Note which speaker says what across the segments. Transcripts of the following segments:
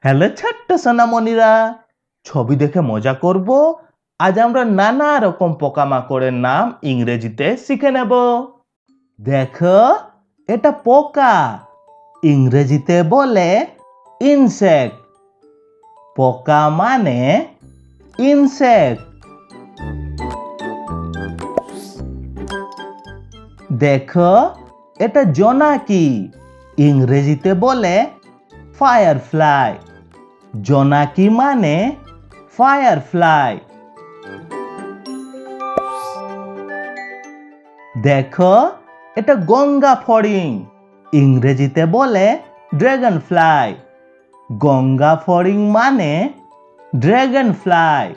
Speaker 1: Hello ছোট্ট সোনামণিরা, ছবি দেখে মজা করব। আজ আমরা নানা রকম পোকামাকড়ের নাম ইংরেজিতে শিখে নেব। দেখো, এটা পোকা। ইংরেজিতে বলে ইনসেক্ট। পোকা মানে ইনসেক্ট। দেখো, এটা জোনাকি। ইংরেজিতে বলে ফায়ারফ্লাই। জোনাকি মানে ফায়ারফ্লাই। দেখো, এটা গঙ্গা ফড়িং। ইংরেজিতে বলে ড্রাগন ফ্লাই। গঙ্গা ফড়িং মানে ড্রাগন ফ্লাই।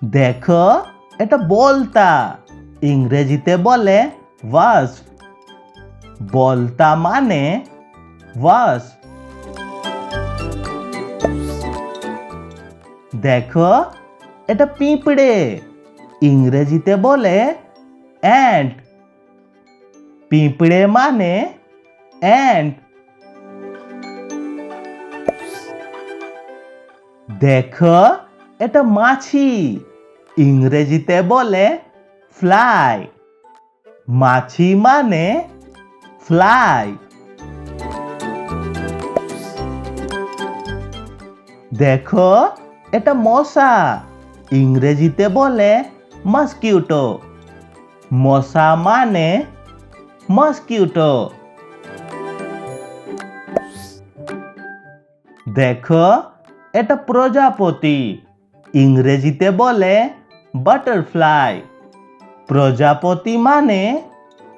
Speaker 1: দেখো, এটা বলতা। ইংরেজিতে বলে ওয়াস্প। বলতা মানে ওয়াস্প। দেখো, এটা পিঁপড়ে। ইংরেজিতে বলে অ্যান্ট। পিঁপড়ে মানে অ্যান্ট। দেখো, এটা মাছি। ইংরেজিতে বলে ফ্লাই। মাছি মানে ফ্লাই। দেখো, এটা মশা। ইংরেজিতে বলে মসকিউটো। মশা মানে মসকিউটো। দেখো, এটা প্রজাপতি। ইংরেজিতে বলে বাটারফ্লাই। প্রজাপতি মানে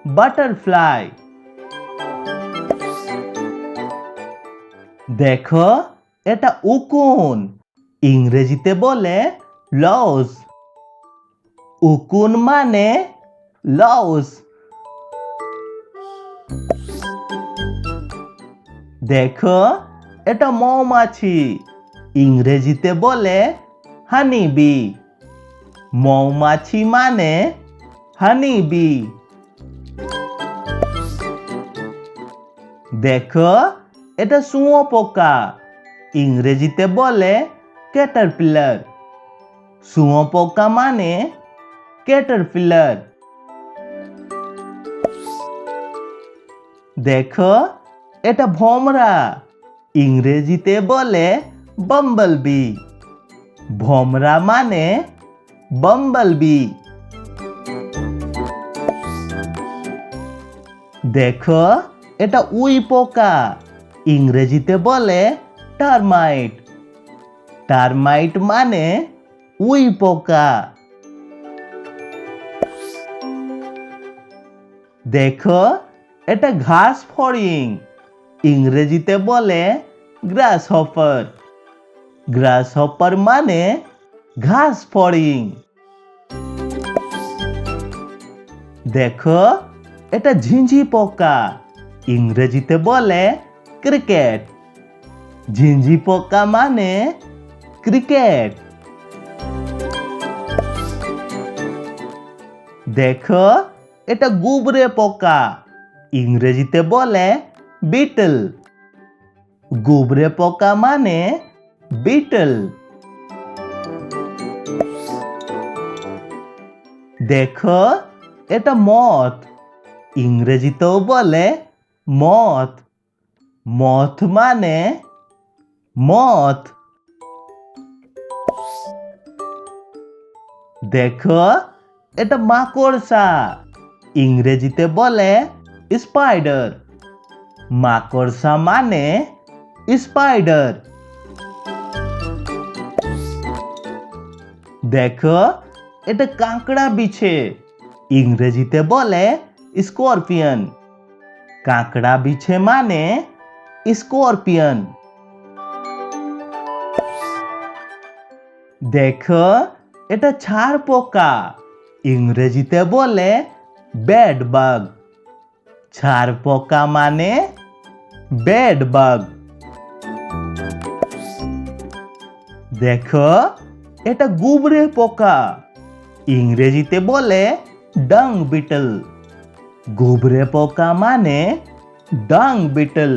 Speaker 1: বাটারফ্লাই। দেখো, এটা উকুন। ইংরেজিতে বলে লউস। উকুন মানে লউস। দেখো, এটা মৌমাছি। ইংরেজিতে বলে হানি বি। মৌমাছি মানে হানি বি। দেখো, এটা শুঁয়োপোকা। ইংরেজিতে বলে ক্যাটারপিলার। শুঁয়োপোকা মানে ক্যাটারপিলার। দেখো, এটা ভোমরা। ইংরেজিতে বলে বাম্বলবি। ভোমরা মানে বাম্বলবি। দেখো, এটা উই পোকা। ইংরেজিতে বলে টারমাইট। টারমাইট মানে উই পোকা। দেখো, এটা ঘাস ফড়িং। ইংরেজিতে বলে গ্রাস হপার। গ্রাস হপার মানে ঘাস ফড়িং। দেখো, এটা ঝিঁঝি পোকা। ইংরেজিতে বলে ক্রিকেট। ঝিঁঝি পোকা মানে ক্রিকেট। দেখো, এটা গুবরে পোকা। ইংরেজিতে বলে বিটল। গুবরে পোকা মানে বিটল। দেখো, এটা মথ। ইংরেজিতেও বলে মথ। মথ মানে মথ। দেখো, এটা মাকড়সা। ইংরেজিতে বলে স্পাইডার। মাকড়সা মানে স্পাইডার। দেখো, এটা কাঁকড়া বিছে। ইংরেজিতে বলে স্করপিয়ন। কাঁকড়া বিছে মানে স্করপিয়ন। দেখো, এটা ছাড় পোকা। ইংরেজিতে বলে বেড বাগ। ছাড় পোকা মানে বেড বাগ। দেখো, এটা গুবরে পোকা। ইংরেজিতে বলে ডাং বিটল। গুবরে পোকা মানে ডাং বিটল।